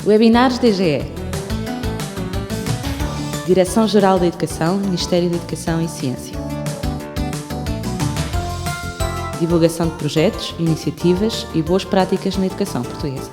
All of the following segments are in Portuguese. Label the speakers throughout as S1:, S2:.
S1: Webinars DGE. Direção-Geral da Educação, Ministério da Educação e Ciência. Divulgação de projetos, iniciativas e boas práticas na educação portuguesa.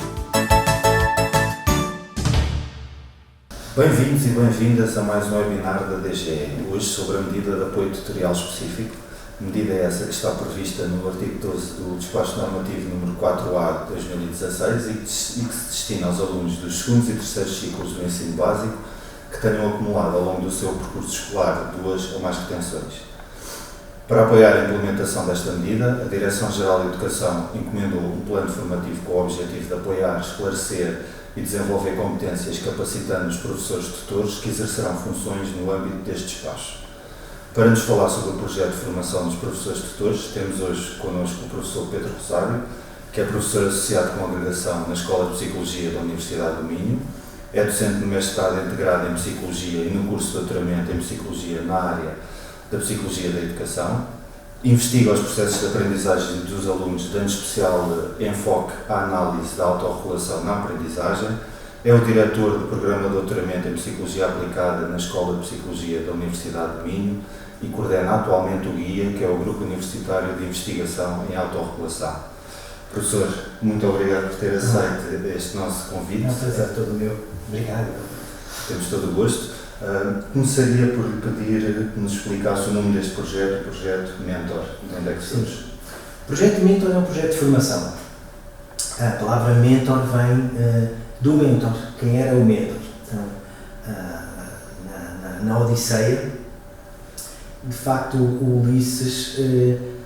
S2: Bem-vindos e bem-vindas a mais um webinar da DGE, hoje sobre a medida de apoio tutorial específico, medida essa que está prevista no artigo 12 do Despacho Normativo número 4A de 2016 e que se destina aos alunos dos segundos e terceiros ciclos do ensino básico que tenham acumulado ao longo do seu percurso escolar 2 ou mais retenções. Para apoiar a implementação desta medida, a Direção-Geral da Educação encomendou um plano formativo com o objetivo de apoiar, esclarecer e desenvolver competências capacitando os professores tutores que exercerão funções no âmbito deste despacho. Para nos falar sobre o projeto de formação dos professores tutores, temos hoje connosco o professor Pedro Rosário, que é professor associado com agregação na Escola de Psicologia da Universidade do Minho, é docente no mestrado integrado em Psicologia e no curso de doutoramento em Psicologia na área da Psicologia da Educação, investiga os processos de aprendizagem dos alunos, dando especial enfoque à análise da autorregulação na aprendizagem, é o diretor do Programa de Doutoramento em Psicologia Aplicada na Escola de Psicologia da Universidade do Minho e coordena atualmente o GUIA, que é o Grupo Universitário de Investigação em Autorregulação. Professor, muito obrigado por ter aceito este nosso convite.
S3: É um prazer todo meu. Obrigado.
S2: Temos todo o gosto. Começaria por lhe pedir que nos explicasse o nome deste projeto, o projeto Mentor. De onde é que surge?
S3: O projeto Mentor é um projeto de formação. A palavra mentor vem do mentor. Quem era o mentor? Então, na Odisseia, de facto, o Ulisses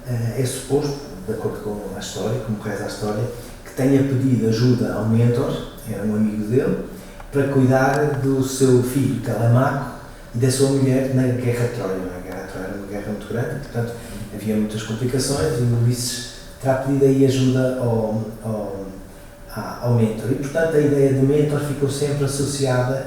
S3: é suposto, de acordo com a história, como reza a história, que tenha pedido ajuda ao mentor, era um amigo dele, para cuidar do seu filho Telemaco e da sua mulher na Guerra de Troia. A Guerra de Troia era uma guerra muito grande, portanto havia muitas complicações e o Ulisses terá pedido aí ajuda ao mentor. E portanto a ideia do mentor ficou sempre associada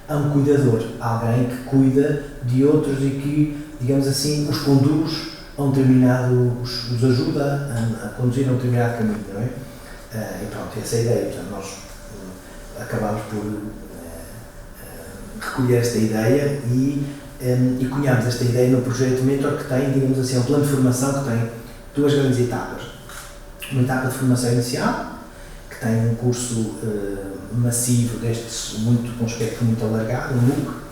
S3: a um cuidador, alguém que cuida de outros e que, digamos assim, os conduz a um determinado, os ajuda a conduzir a um determinado caminho, não é? E pronto, essa é a ideia. Portanto, nós acabámos por recolher esta ideia e cunhámos esta ideia no projeto Mentor, que tem, digamos assim, um plano de formação que tem duas grandes etapas. Uma etapa de formação inicial, que tem um curso massivo destes, com um espectro muito alargado, um MOOC,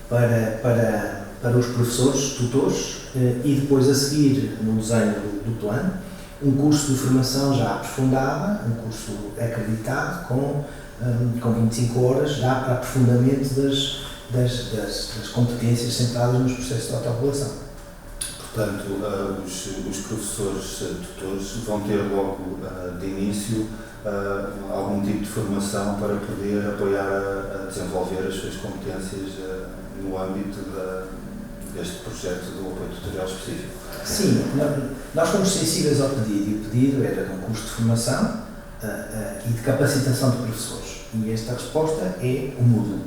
S3: para os professores, tutores, e depois a seguir, no desenho do plano, um curso de formação já aprofundada, um curso acreditado com 25 horas, já para aprofundamento das competências centradas nos processos de autorregulação.
S2: Portanto, os professores tutores vão ter logo de início algum tipo de formação para poder apoiar a desenvolver as suas competências no âmbito deste projeto do apoio tutorial específico.
S3: Sim, nós fomos sensíveis ao pedido, e o pedido era de um curso de formação e de capacitação de professores. E esta resposta é o Moodle.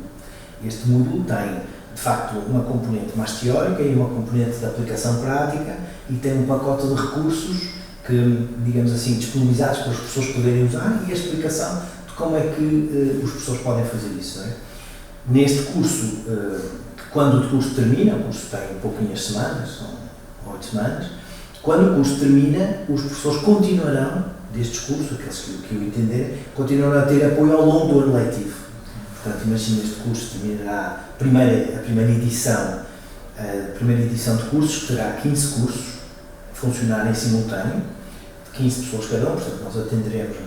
S3: Este Moodle tem, de facto, uma componente mais teórica e uma componente de aplicação prática e tem um pacote de recursos que, digamos assim, disponibilizados para os professores poderem usar e a explicação de como é que os professores podem fazer isso. Não é? Neste curso, quando o curso termina, o curso tem pouquinhas semanas, são 8 semanas, quando o curso termina, os professores continuarão destes cursos, aqueles que o entenderem, continuarão a ter apoio ao longo do ano letivo. Portanto, imagina, este curso terminará a primeira edição de cursos, que terá 15 cursos a funcionar em simultâneo, de 15 pessoas cada um. Portanto, nós atenderemos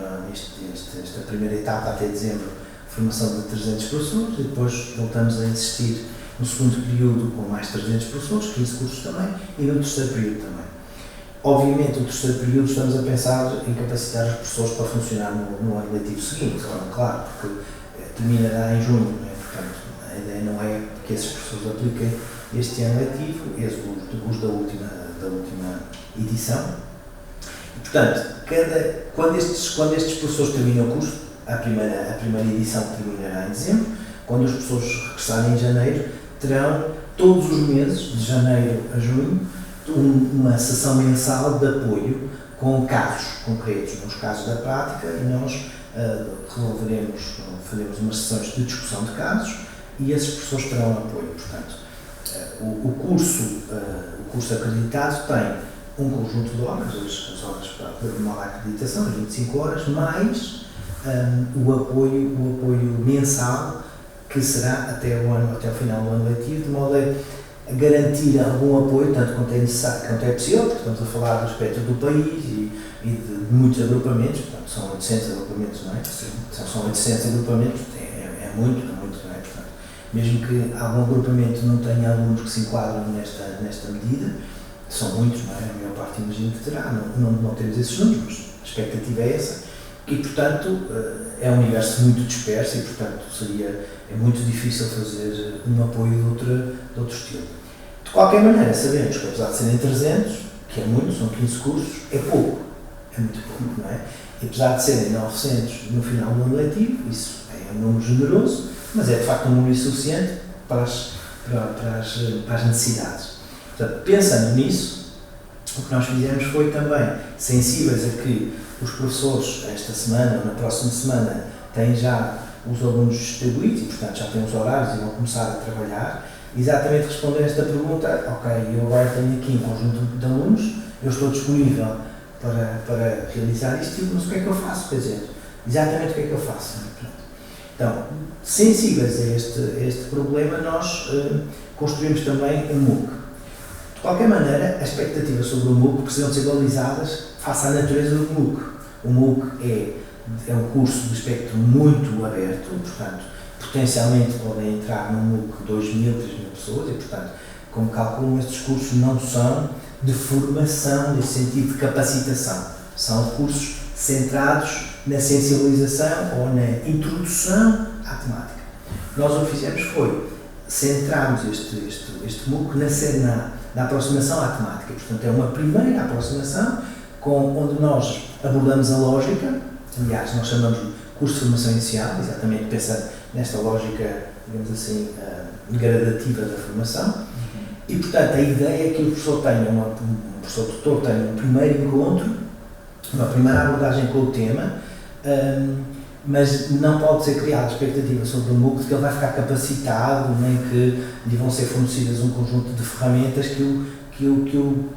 S3: esta primeira etapa até dezembro, formação de 300 professores, e depois voltamos a insistir no segundo período com mais 300 professores, 15 cursos também, e no terceiro período também. Obviamente, no terceiro período estamos a pensar em capacitar os professores para funcionar no ano letivo seguinte, claro, porque terminará em junho, né? Portanto, a ideia não é que esses professores apliquem este ano letivo, os da última edição. E, portanto, quando estes professores terminam o curso, a primeira edição terminará em dezembro, quando os professores regressarem em janeiro, terão todos os meses, de janeiro a junho, uma sessão mensal de apoio com casos concretos, nos casos da prática, e nós faremos umas sessões de discussão de casos e esses professores terão apoio. Portanto, o curso acreditado tem um conjunto de horas, as horas para a normal acreditação, as 25 horas, mais o apoio mensal, que será até o final do ano letivo, de modo a garantir algum apoio, tanto quanto é necessário, quanto é possível, porque estamos a falar do espectro do país e de muitos agrupamentos, portanto, são 800 agrupamentos, não é? Sim. São 800 agrupamentos, é muito, não é? Portanto, mesmo que algum agrupamento não tenha alunos que se enquadram nesta medida, são muitos, não é? A maior parte imagino que terá, não temos esses números, mas a expectativa é essa, e portanto é um universo muito disperso e portanto é muito difícil fazer um apoio de outro estilo. De qualquer maneira, sabemos que apesar de serem 300, que é muito, são 15 cursos, é pouco, é muito pouco, não é? E apesar de serem 900 no final do ano letivo, isso é um número generoso, mas é de facto um número insuficiente para as necessidades. Portanto, pensando nisso, o que nós fizemos foi também sensíveis a que os professores, esta semana ou na próxima semana, têm já os alunos distribuídos e, portanto, já têm os horários e vão começar a trabalhar, exatamente responder a esta pergunta: ok, eu agora tenho aqui um conjunto de alunos, eu estou disponível para realizar isto, mas o que é que eu faço? Quer dizer, exatamente o que é que eu faço? Então, sensíveis a este problema, nós construímos também um MOOC. De qualquer maneira, as expectativas sobre o MOOC precisam ser balizadas face à natureza do MOOC. O MOOC é um curso de espectro muito aberto, portanto, potencialmente podem entrar no MOOC 2.000, 3.000 pessoas e, portanto, como calculam, estes cursos não são de formação, nesse sentido de capacitação. São cursos centrados na sensibilização ou na introdução à temática. Nós o que fizemos foi centrarmos este MOOC na aproximação à temática. Portanto, é uma primeira aproximação onde nós abordamos a lógica, aliás, nós chamamos de curso de formação inicial, exatamente pensando nesta lógica, digamos assim, gradativa da formação, e, portanto, a ideia é que o professor tenha, o professor tutor tenha um primeiro encontro, uma primeira abordagem com o tema, mas não pode ser criada expectativa sobre o MOOC de que ele vai ficar capacitado, nem que lhe vão ser fornecidas um conjunto de ferramentas que o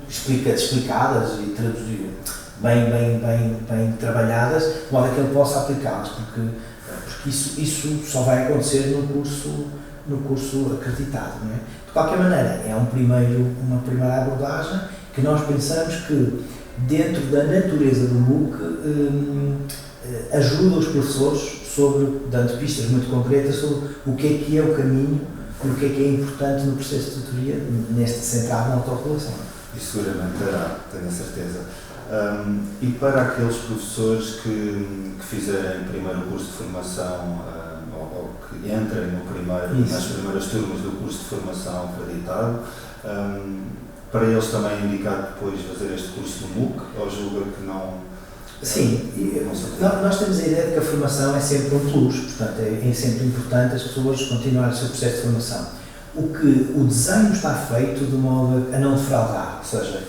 S3: explicadas e traduzidas, bem trabalhadas, de modo a que ele possa aplicá-las, porque isso só vai acontecer no curso acreditado, não é? De qualquer maneira, é uma primeira abordagem que nós pensamos que, dentro da natureza do MOOC, ajuda os professores dando pistas muito concretas sobre o que é o caminho e o que é importante no processo de tutoria, neste centrado na autorregulação.
S2: E seguramente terá, tenho a certeza. E para aqueles professores que fizerem primeiro o curso de formação ou que entrem nas primeiras turmas do curso de formação acreditado, para eles também é indicado depois fazer este curso no MOOC, ou julga que não?
S3: Sim, nós temos a ideia de que a formação é sempre um plus, portanto é sempre importante as pessoas continuarem o seu processo de formação. O desenho está feito de modo a não defraudar, ou seja,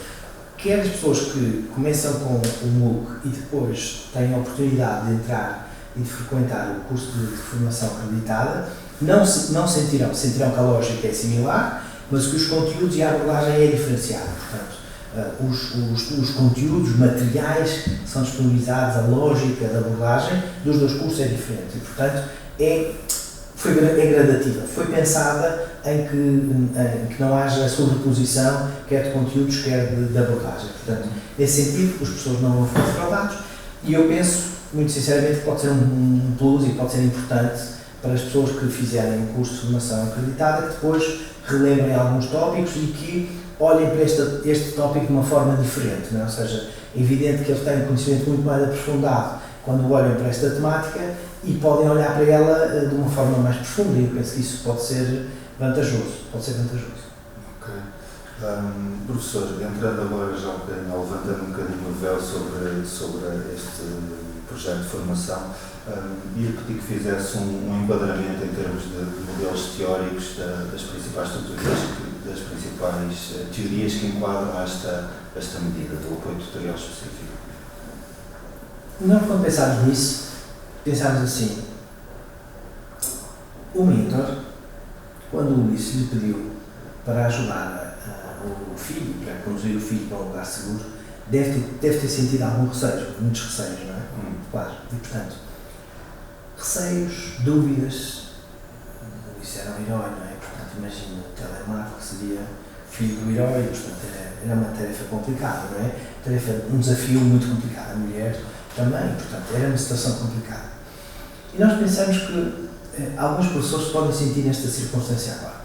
S3: quer as pessoas que começam com o MOOC e depois têm a oportunidade de entrar e de frequentar o curso de formação acreditada, não sentirão que a lógica é similar, mas que os conteúdos e a abordagem é diferenciada. Portanto, os conteúdos materiais são disponibilizados, a lógica da abordagem dos dois cursos é diferente e, portanto, é gradativa. Foi pensada em que não haja sobreposição, quer de conteúdos, quer de abordagem. Portanto, nesse sentido, os professores não vão ficar defraudados e eu penso, muito sinceramente, que pode ser um plus e pode ser importante para as pessoas que fizerem o curso de formação acreditada, que depois relembrem alguns tópicos e que olhem para este tópico de uma forma diferente, não é? Ou seja, é evidente que eles têm um conhecimento muito mais aprofundado quando olham para esta temática e podem olhar para ela de uma forma mais profunda e eu penso que isso pode ser vantajoso.
S2: Ok. Professor, entrando agora já levantando um bocadinho o véu sobre este projeto de formação, ia pedir que fizesse um enquadramento em termos de modelos teóricos das principais tutorias, das principais teorias que enquadram esta medida do apoio tutorial específico.
S3: Nós, quando pensámos nisso, pensámos assim, o mentor, quando o Ulisses lhe pediu para ajudar o filho, para conduzir o filho para um lugar seguro, deve ter sentido algum receio, muitos receios, não é? Claro, e portanto, receios, dúvidas, o Ulisses era um herói, não é? Portanto, imagina o Telemaco, que seria filho do herói, portanto, era uma tarefa complicada, não é? Um desafio muito complicado, a mulher também, portanto, era uma situação complicada. E nós pensamos que alguns professores podem sentir nesta circunstância agora.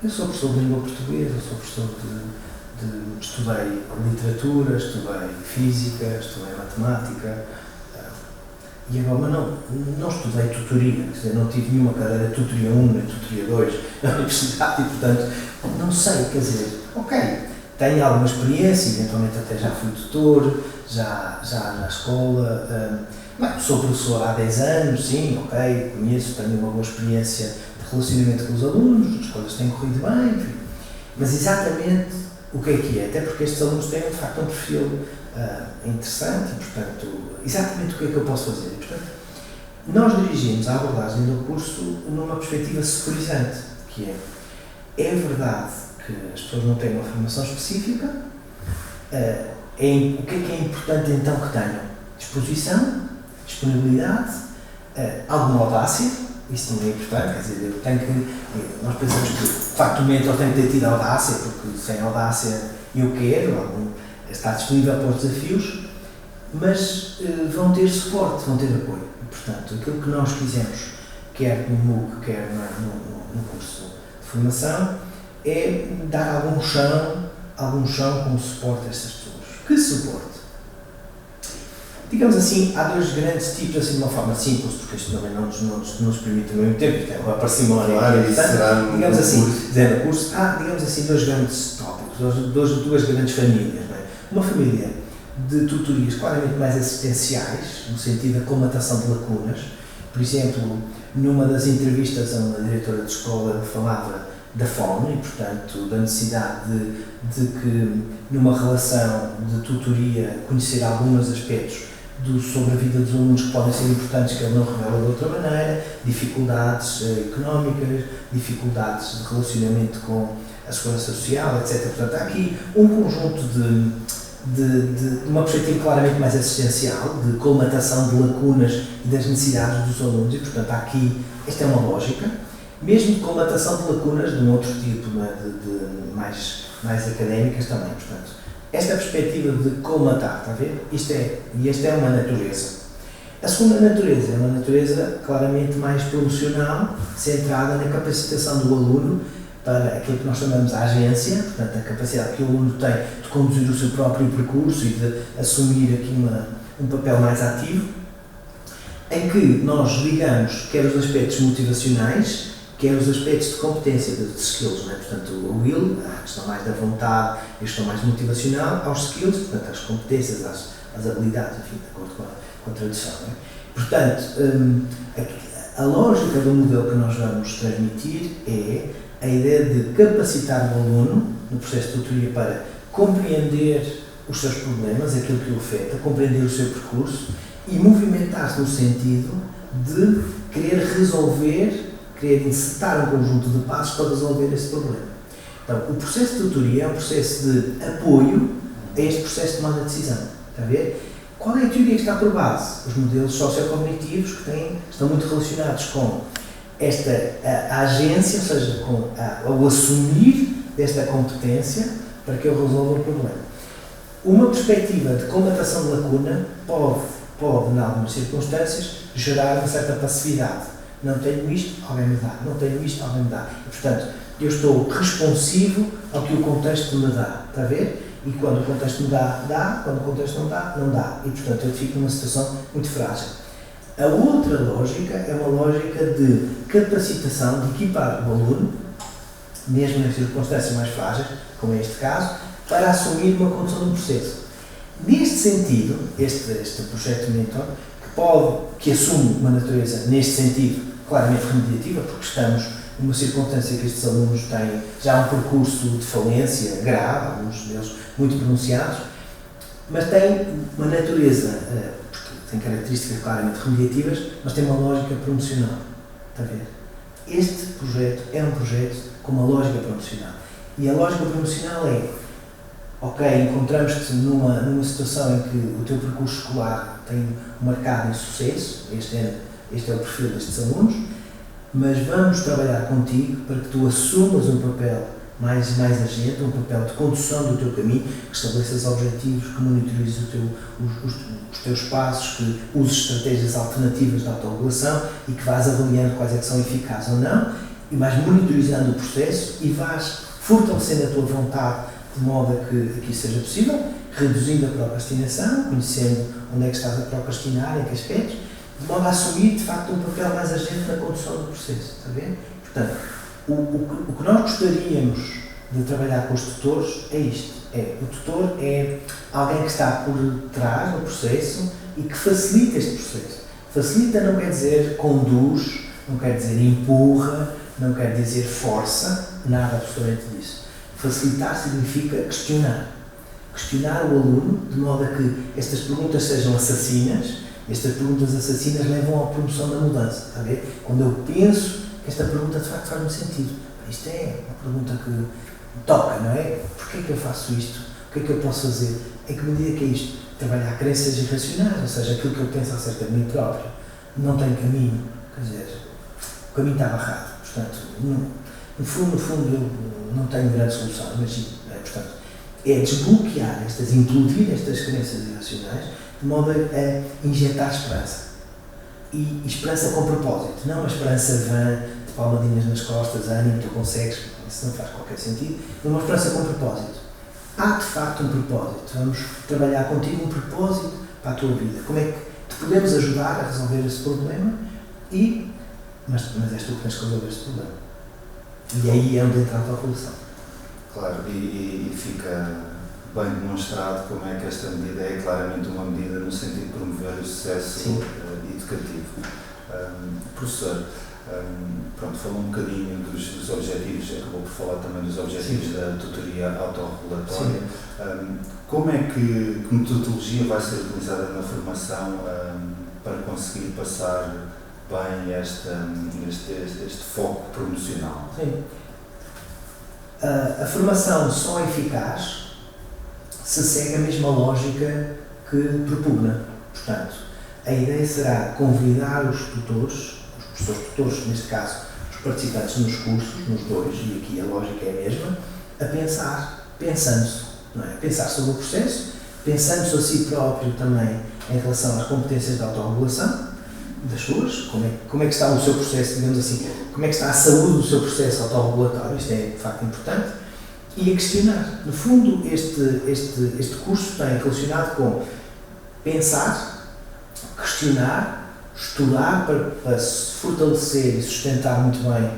S3: Eu sou professor de língua portuguesa, eu sou professor estudei literatura, estudei física, estudei matemática, e agora não estudei tutoria, quer dizer, não tive nenhuma cadeira de tutoria 1 nem tutoria 2 na universidade e, portanto, não sei, quer dizer, ok, tenho alguma experiência, eventualmente até já fui tutor, já na escola, sou professor há 10 anos, sim, ok, conheço, tenho uma boa experiência de relacionamento com os alunos, as coisas têm corrido bem, enfim. Mas exatamente o que é? Até porque estes alunos têm, de facto, um perfil interessante e, portanto, exatamente o que é que eu posso fazer. E, portanto, nós dirigimos a abordagem do curso numa perspectiva securizante, que é verdade que as pessoas não têm uma formação específica, o que é importante então que tenham? Disposição, disponibilidade, alguma audácia, isso também é importante, quer dizer, nós pensamos que, de facto, o mentor tem que ter tido audácia, porque sem audácia eu quero, estar disponível para os desafios, mas vão ter suporte, vão ter apoio. E, portanto, aquilo que nós quisemos, quer no MOOC, quer no curso de formação, é dar algum chão como suporte a estas pessoas. Que suporte? Digamos assim, há dois grandes tipos, assim de uma forma simples, porque isto também não nos permite ao mesmo tempo, tem uma parcimónia aqui, digamos assim, dizendo o curso, digamos assim, dois grandes tópicos, duas grandes famílias, não é? Uma família de tutorias claramente mais assistenciais, no sentido da colmatação de lacunas. Por exemplo, numa das entrevistas a uma diretora de escola falava da fome e, portanto, da necessidade de que, numa relação de tutoria, conhecer alguns aspectos sobre a vida dos alunos que podem ser importantes, que ele não revela de outra maneira, dificuldades económicas, dificuldades de relacionamento com a segurança social, etc. Portanto, há aqui um conjunto de uma perspectiva claramente mais assistencial, de colmatação de lacunas e das necessidades dos alunos e, portanto, há aqui, esta é uma lógica, mesmo de colmatação de lacunas de um outro tipo, de mais académicas também, portanto. Esta perspectiva de colmatar, está a ver? Esta é uma natureza. A segunda natureza é uma natureza claramente mais promocional, centrada na capacitação do aluno para aquilo que nós chamamos de agência, portanto, a capacidade que o aluno tem de conduzir o seu próprio percurso e de assumir aqui um papel mais ativo, em que nós ligamos quer os aspectos motivacionais, quer os aspectos de competência, de skills, né? Portanto, o will, a questão mais da vontade, a questão mais motivacional, aos skills, portanto, às competências, às habilidades, enfim, de acordo com a tradução. Né? Portanto, a lógica do modelo que nós vamos transmitir é a ideia de capacitar o aluno, no processo de tutoria, para compreender os seus problemas, aquilo que o afeta, compreender o seu percurso e movimentar-se no sentido de querer querer insertar um conjunto de passos para resolver esse problema. Então, o processo de tutoria é um processo de apoio a este processo de tomada de decisão. Está a ver? Qual é a teoria que está por base? Os modelos sociocognitivos que estão muito relacionados com a agência, ou seja, com o assumir desta competência para que eu resolva o problema. Uma perspectiva de colmatação de lacuna pode, em algumas circunstâncias, gerar uma certa passividade. Não tenho isto, alguém me dá. Não tenho isto, alguém me dá. E, portanto, eu estou responsivo ao que o contexto me dá. Está a ver? E quando o contexto me dá. Quando o contexto não dá, não dá. E, portanto, eu fico numa situação muito frágil. A outra lógica é uma lógica de capacitação, de equipar o aluno, mesmo nas circunstâncias mais frágeis, como é este caso, para assumir uma condução do processo. Neste sentido, este projeto Mentor, que assume uma natureza, neste sentido, claramente remediativa, porque estamos numa circunstância que estes alunos têm já um percurso de falência grave, alguns deles muito pronunciados, mas tem uma natureza, porque tem características claramente remediativas, mas tem uma lógica promocional. Está a ver? Este projeto é um projeto com uma lógica promocional. E a lógica promocional é, ok, encontramos-te numa situação em que o teu percurso escolar tem um marcado insucesso, este é o perfil destes alunos, mas vamos trabalhar contigo para que tu assumas um papel mais agente, um papel de condução do teu caminho, que estabeleças objetivos, que monitorizes os teus passos, que uses estratégias alternativas de autorregulação e que vás avaliando quais é que são eficazes ou não, e vais monitorizando o processo e vais fortalecendo a tua vontade de modo a que isso seja possível, reduzindo a procrastinação, conhecendo onde é que estás a procrastinar, em que aspectos, de modo a assumir, de facto, um papel mais agente na condução do processo, está a ver? Portanto, o que nós gostaríamos de trabalhar com os tutores é isto. O tutor é alguém que está por trás do processo e que facilita este processo. Facilita não quer dizer conduz, não quer dizer empurra, não quer dizer força, nada absolutamente disso. Facilitar significa questionar. Questionar o aluno de modo a que estas perguntas sejam assassinas. Estas perguntas assassinas levam à promoção da mudança. Está a ver? Quando eu penso que esta pergunta de facto faz-me sentido. Isto é uma pergunta que me toca, não é? Porquê é que eu faço isto? O que é que eu posso fazer? Em que medida que é isto? Trabalhar crenças irracionais, ou seja, aquilo que eu penso acerca de mim próprio não tem caminho. Quer dizer, o caminho está barrado. Portanto, no fundo, eu não tenho grande solução, imagino. Portanto, é desbloquear implodir estas crenças irracionais de modo a injetar esperança. E esperança com propósito, não uma esperança vã, de palmadinhas nas costas, ânimo, tu consegues, isso não faz qualquer sentido, mas uma esperança com propósito. Há de facto um propósito, vamos trabalhar contigo um propósito para a tua vida. Como é que te podemos ajudar a resolver esse problema? Mas és tu que tens que resolver esse problema. E aí é onde entra a tua relação.
S2: Claro, e fica bem demonstrado como é que esta medida é claramente uma medida no sentido de promover o sucesso educativo. Professor, pronto, falou um bocadinho dos objetivos, acabou por falar também dos objetivos da tutoria autorregulatória. Como é que metodologia vai ser utilizada na formação para conseguir passar bem este foco promocional?
S3: Sim. A formação só é eficaz se segue a mesma lógica que propugna. Portanto, a ideia será convidar os tutores, os professores tutores, neste caso, os participantes nos cursos, nos dois, e aqui a lógica é a mesma, a pensar, pensando-se, não é? Pensar sobre o processo, pensando-se a si próprio também em relação às competências de autorregulação, das suas, como é que está o seu processo, digamos assim, como é que está a saúde do seu processo autorregulatório, isto é de facto importante, e a questionar. No fundo, este curso tem relacionado com pensar, questionar, estudar para se fortalecer e sustentar muito bem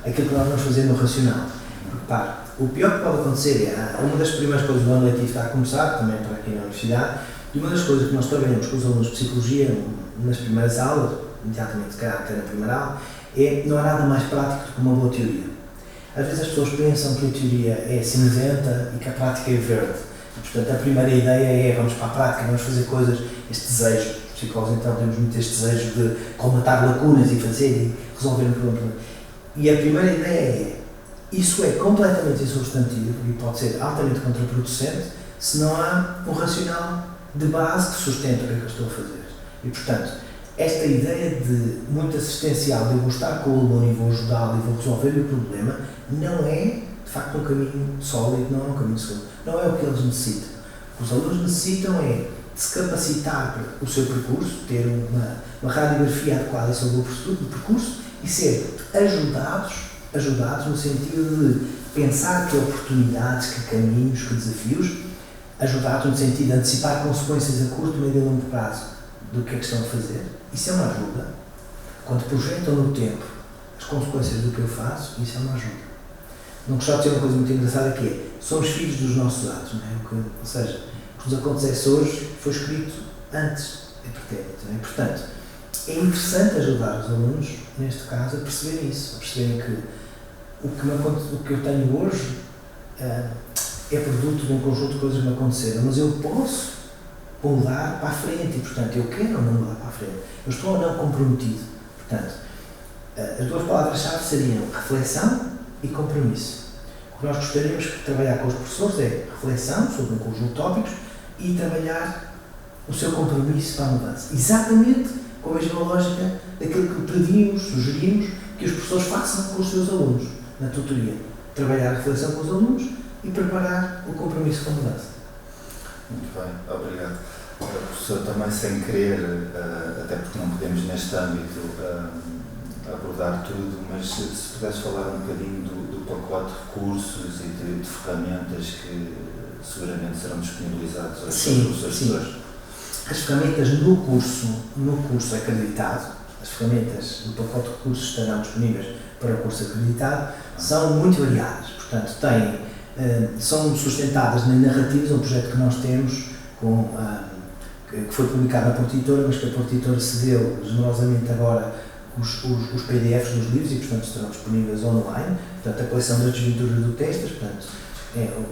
S3: aquilo que nós vamos fazer no racional. Repare, o pior que pode acontecer é, uma das primeiras coisas do ano letivo está a começar, também para aqui na universidade, e uma das coisas que nós trabalhamos com os alunos de psicologia nas primeiras aulas, imediatamente de caráter na primeira aula, não há nada mais prático do que uma boa teoria. Às vezes as pessoas pensam que a teoria é cinzenta e que a prática é verde. E, portanto, a primeira ideia é vamos para a prática, vamos fazer coisas, este desejo. Os psicólogos então temos muito este desejo de colmatar lacunas e fazer e resolver um problema. E a primeira ideia é, isso é completamente insubstantivo e pode ser altamente contraproducente se não há um racional de base que sustenta o que é que eu estou a fazer. E, portanto, esta ideia de muito assistencial, de eu vou estar com o aluno e vou ajudá-lo e vou resolver o problema, não é, de facto, um caminho sólido, não é um caminho seguro. Não é o que eles necessitam. O que os alunos necessitam é de se capacitar para o seu percurso, ter uma radiografia adequada sobre o percurso e ser ajudados no sentido de pensar que oportunidades, que caminhos, que desafios, ajudados no sentido de antecipar consequências a curto, médio e longo prazo do que é que estão a fazer. Isso é uma ajuda. Quando projetam no tempo as consequências do que eu faço, isso é uma ajuda. Não gostava de dizer uma coisa muito engraçada que é, somos filhos dos nossos atos, não é? Ou seja, o que nos acontece hoje foi escrito antes, é pretérito, não é? Portanto, é interessante ajudar os alunos, neste caso, a perceberem isso, a perceberem que o que eu tenho hoje é produto de um conjunto de coisas que me aconteceram, mas eu posso mudar para a frente, e portanto eu quero ou não mudar para a frente, eu estou ou não comprometido. Portanto, as duas palavras-chave seriam reflexão e compromisso. O que nós gostaríamos de trabalhar com os professores é reflexão sobre um conjunto de tópicos e trabalhar o seu compromisso para a mudança. Exatamente com a mesma lógica daquilo que pedimos, sugerimos que os professores façam com os seus alunos na tutoria. Trabalhar a reflexão com os alunos e preparar o compromisso com a mudança.
S2: Muito bem, obrigado. Professor, também sem querer, até porque não podemos neste âmbito abordar tudo, mas se pudesse falar um bocadinho do pacote de recursos e de ferramentas que seguramente serão disponibilizados aos professores tutores.
S3: As ferramentas no curso acreditado, as ferramentas do pacote de recursos estarão disponíveis para o curso acreditado, são muito variadas. Portanto, são sustentadas nas narrativas, um projeto que nós temos que foi publicado na Porta Editora, mas que a Porta Editora cedeu generosamente agora os PDFs dos livros e, portanto, estarão disponíveis online. Portanto, a coleção das desventuras do Testas, portanto,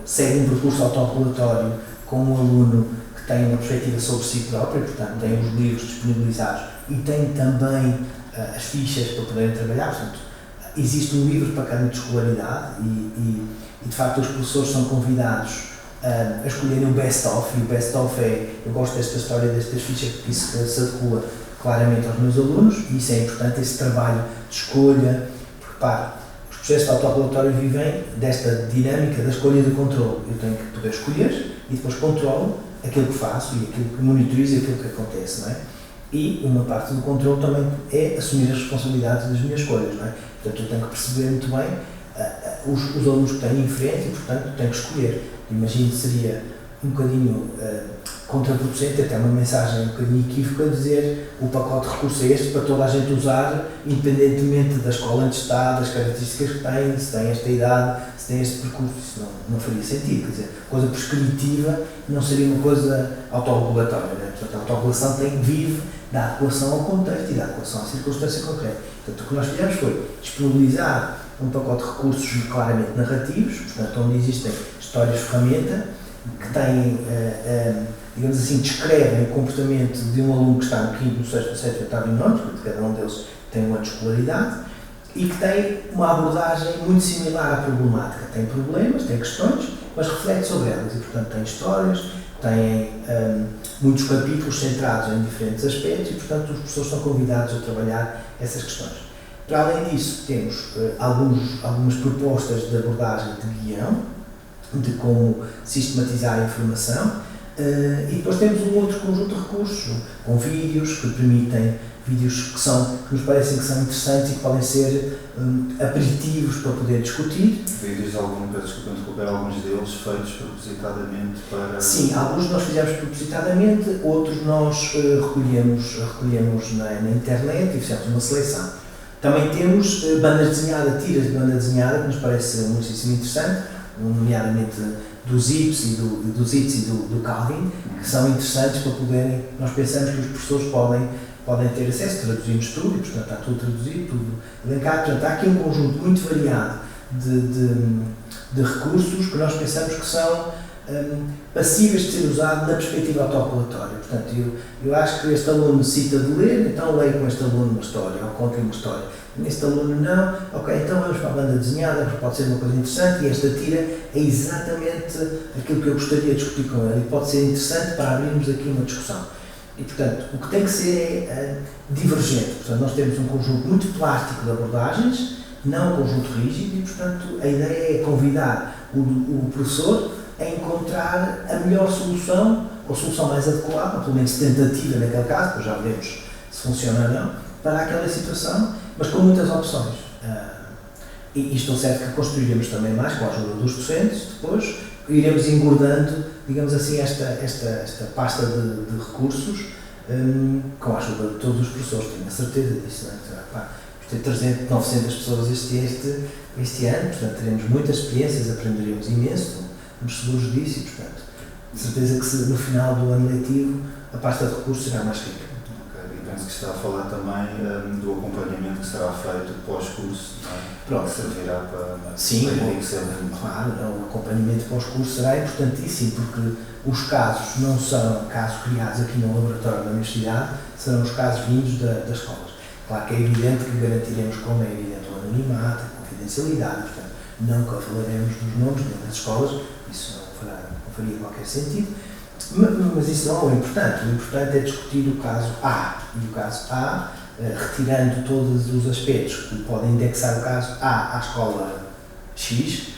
S3: segue um percurso autorregulatório com um aluno que tem uma perspectiva sobre si próprio, portanto, tem os livros disponibilizados e tem também as fichas para poderem trabalhar. Portanto, existe um livro para cada ano de escolaridade e, de facto, os professores são convidados a escolherem um best-of, e o best-of eu gosto desta história, destas fichas, porque isso se adequa claramente aos meus alunos, e isso é importante, esse trabalho de escolha, porque, repare, os processos de autorregulatório vivem desta dinâmica da escolha e do controle. Eu tenho que poder escolher e depois controlo aquilo que faço e aquilo que monitorizo e aquilo que acontece, não é? E uma parte do controle também é assumir as responsabilidades das minhas escolhas, não é? Portanto, eu tenho que perceber muito bem os alunos que tenho em frente e, portanto, tenho que escolher. Imagino que seria um bocadinho contraproducente, até uma mensagem um bocadinho equívoca, dizer o pacote de recursos é este para toda a gente usar, independentemente da escola onde está, das características que tem, se tem esta idade, se tem este percurso. Isso não faria sentido. Quer dizer, coisa prescritiva não seria uma coisa autorregulatória, né? Portanto, a autorregulação vive da adequação ao contexto e da adequação à circunstância concreta. Portanto, o que nós fizemos foi disponibilizar um pacote de recursos claramente narrativos, portanto, onde existem histórias-ferramenta, que têm, digamos assim, descrevem o comportamento de um aluno que está no 5º, no 6º, no 7º, 8º e 9º, porque cada um deles tem um ano de escolaridade, e que tem uma abordagem muito similar à problemática. Tem problemas, tem questões, mas reflete sobre elas, e, portanto, tem histórias, tem muitos capítulos centrados em diferentes aspectos, e, portanto, os professores são convidados a trabalhar essas questões. Para além disso, temos algumas propostas de abordagem de guião, de como sistematizar a informação, e depois temos um outro conjunto de recursos, com vídeos que permitem, vídeos que nos parecem que são interessantes e que podem ser aperitivos para poder discutir.
S2: Vídeos, alguns deles feitos propositadamente para...
S3: Sim, alguns nós fizemos propositadamente, outros nós recolhemos na internet e fizemos uma seleção. Também temos bandas desenhadas, tiras de banda desenhada, que nos parece um exercício interessante, nomeadamente dos Ips e do Calvin, que são interessantes para poderem, nós pensamos que os professores podem ter acesso, traduzimos tudo, e, portanto, está tudo traduzido, tudo elencado. Portanto, há aqui um conjunto muito variado de recursos que nós pensamos que são passíveis de ser usados na perspectiva autorregulatória. Portanto, eu acho que este aluno necessita de ler, então leio com este aluno uma história, ou conto-lhe uma história. Este aluno não, ok, então vamos para a banda desenhada, porque pode ser uma coisa interessante, e esta tira é exatamente aquilo que eu gostaria de discutir com ele, e pode ser interessante para abrirmos aqui uma discussão. E, portanto, o que tem que ser é divergente. Portanto, nós temos um conjunto muito plástico de abordagens, não um conjunto rígido, e, portanto, a ideia é convidar o professor a encontrar a melhor solução, ou a solução mais adequada, pelo menos tentativa naquele caso, depois já veremos se funciona ou não, para aquela situação, mas com muitas opções. E estou certo que construiremos também mais, com a ajuda dos docentes, depois iremos engordando, digamos assim, esta pasta de recursos, com a ajuda de todos os professores, tenho a certeza disso, não é? Ter 300, 900 pessoas este ano, portanto, teremos muitas experiências, aprenderemos imenso, estamos seguros disso, e, portanto, de certeza que no final do ano letivo a pasta de recursos será mais rica.
S2: Ok, e penso que está a falar também do acompanhamento que será feito pós-curso, não é?
S3: Pronto.
S2: Que servirá para
S3: Sim,
S2: para
S3: claro, o acompanhamento pós-curso será importantíssimo, porque os casos não são casos criados aqui no laboratório da Universidade, serão os casos vindos das escolas. Claro que é evidente que garantiremos, como é evidente, o anonimato, a confidencialidade, portanto, nunca falaremos dos nomes das escolas, isso não faria qualquer sentido, mas isso não é o importante. O importante é discutir o caso A, e o caso A, retirando todos os aspectos que podem indexar o caso A à escola X,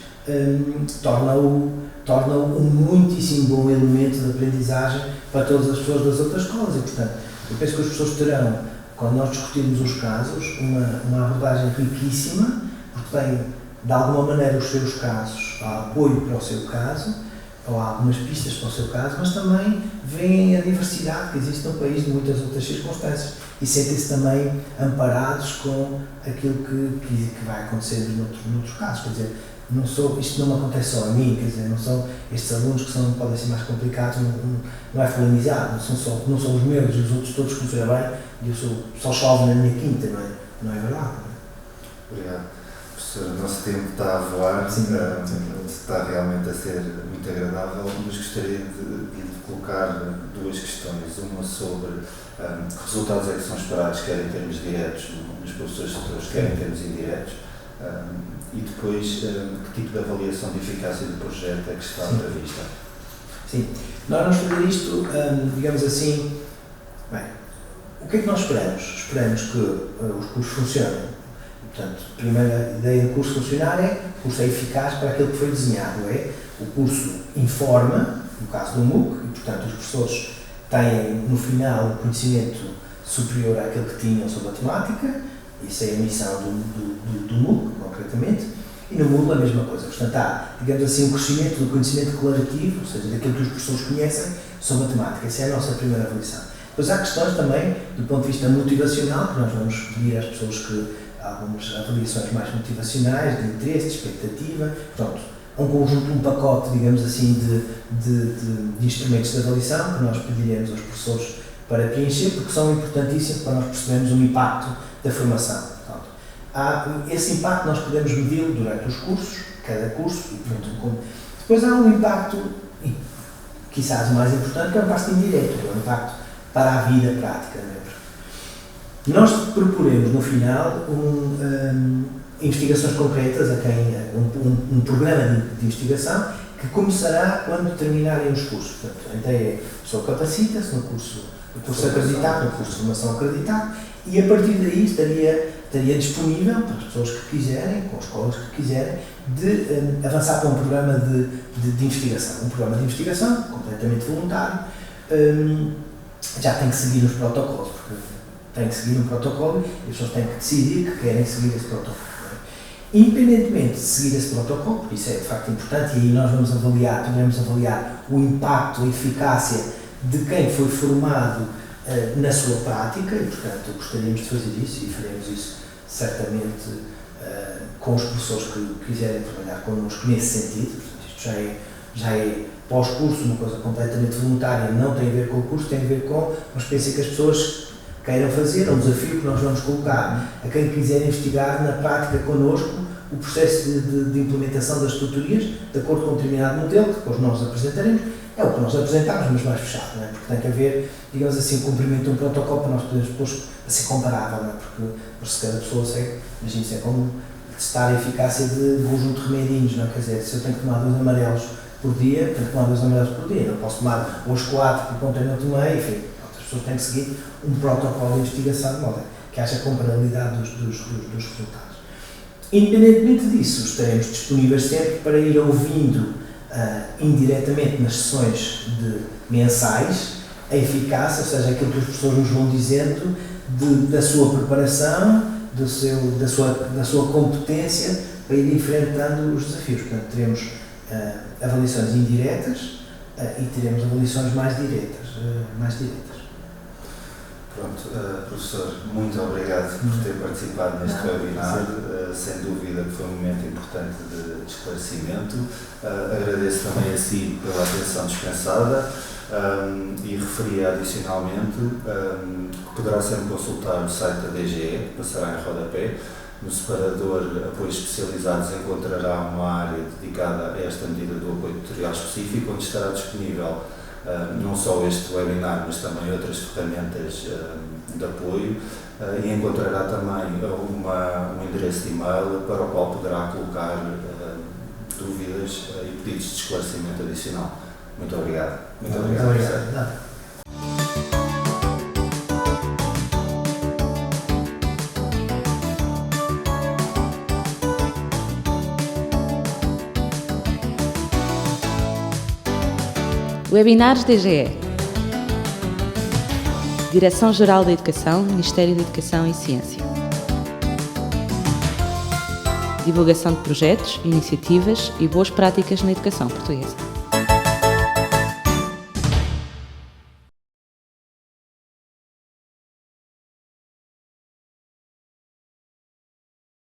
S3: torna-o um muitíssimo bom elemento de aprendizagem para todas as pessoas das outras escolas e, portanto, eu penso que as pessoas terão, quando nós discutirmos os casos, uma abordagem riquíssima, porque têm, de alguma maneira, os seus casos, há apoio para o seu caso, ou há algumas pistas para o seu caso, mas também veem a diversidade que existe no país de muitas outras circunstâncias e sentem-se também amparados com aquilo que vai acontecer noutros casos. Quer dizer, isto não me acontece só a mim, quer dizer, não são estes alunos que podem ser mais complicados, não é fulanizado, não são os meus e os outros todos que funcionam bem, e eu só chove na minha quinta, não é verdade?
S2: Obrigado. Professor, o nosso tempo está a voar, está realmente a ser muito agradável, mas gostaria de colocar duas questões. Uma sobre que resultados é que são esperados, quer em termos diretos nos professores tutores, quer em termos indiretos, e depois que tipo de avaliação de eficácia do projeto é que está prevista.
S3: Sim, nós vamos fazer isto, digamos assim, bem, o que é que nós esperamos? Esperamos que os cursos funcionem. Portanto, a primeira ideia do curso funcionar o curso é eficaz para aquilo que foi desenhado, o curso informa, no caso do MOOC, e portanto os professores têm no final um conhecimento superior àquele que tinham sobre a temática, isso é a missão do MOOC, concretamente, e no Moodle a mesma coisa. Portanto, há, digamos assim, um crescimento do conhecimento declarativo, ou seja, daquilo que os professores conhecem sobre a temática, essa é a nossa primeira avaliação. Depois há questões também, do ponto de vista motivacional, que nós vamos pedir às pessoas que algumas avaliações mais motivacionais, de interesse, de expectativa, portanto, um conjunto, um pacote, digamos assim, de instrumentos de avaliação que nós pediremos aos professores para preencher, porque são importantíssimos para nós percebermos o impacto da formação. Portanto, esse impacto nós podemos medi-lo durante os cursos, cada curso, e pronto. Depois há um impacto, e quizás o mais importante, que é o impacto indireto, que é o impacto para a vida prática. Nós proporemos, no final, investigações concretas, um programa de investigação que começará quando terminarem os cursos. Portanto, a ideia é a pessoa capacita-se no curso acreditado, no curso de formação acreditado, e a partir daí estaria disponível para as pessoas que quiserem, com escolas que quiserem, de avançar para um programa de investigação. Um programa de investigação completamente voluntário, já tem que seguir os protocolos, porque tem que seguir um protocolo e as pessoas têm que decidir que querem seguir esse protocolo. Independentemente de seguir esse protocolo, porque isso é de facto importante, e aí nós podemos avaliar o impacto, a eficácia de quem foi formado na sua prática, e portanto gostaríamos de fazer isso e faremos isso certamente com os professores que quiserem trabalhar connosco nesse sentido. Portanto, isto já é pós-curso, uma coisa completamente voluntária, não tem a ver com o curso, tem a ver com uma experiência que as pessoas queiram fazer, um desafio que nós vamos colocar a quem quiser investigar na prática connosco o processo de implementação das tutorias, de acordo com um determinado modelo, que depois nós apresentaremos. É o que nós apresentamos, mas mais fechado, não é? Porque tem que haver, digamos assim, o cumprimento de um protocolo para nós podermos depois ser comparável, não é? Porque se cada pessoa segue, imagina-se, é como testar a eficácia de um conjunto de remedinhos, não é? Quer dizer, se eu tenho que tomar 2 amarelos por dia, tenho que tomar 2 amarelos por dia, não posso tomar hoje 4 porque ontem não tomei, enfim. As pessoas têm que seguir um protocolo de investigação de modo que haja comparabilidade dos resultados. Independentemente disso, estaremos disponíveis sempre para ir ouvindo indiretamente nas sessões mensais a eficácia, ou seja, aquilo que os professores nos vão dizendo da sua preparação, da sua competência para ir enfrentando os desafios. Portanto, teremos avaliações indiretas e teremos avaliações mais diretas.
S2: Pronto, professor, muito obrigado por ter participado neste webinar. Sem dúvida que foi um momento importante de esclarecimento. Agradeço também a si pela atenção dispensada e referia adicionalmente que poderá sempre consultar o site da DGE, que passará em rodapé. No separador Apoios Especializados encontrará uma área dedicada a esta medida do apoio tutorial específico, onde estará disponível não só este webinar, mas também outras ferramentas de apoio, e encontrará também um endereço de e-mail para o qual poderá colocar dúvidas e pedidos de esclarecimento adicional. Muito obrigado.
S3: Muito obrigado.
S1: Webinars DGE. Direção-Geral da Educação, Ministério da Educação e Ciência. Divulgação de projetos, iniciativas e boas práticas na educação portuguesa.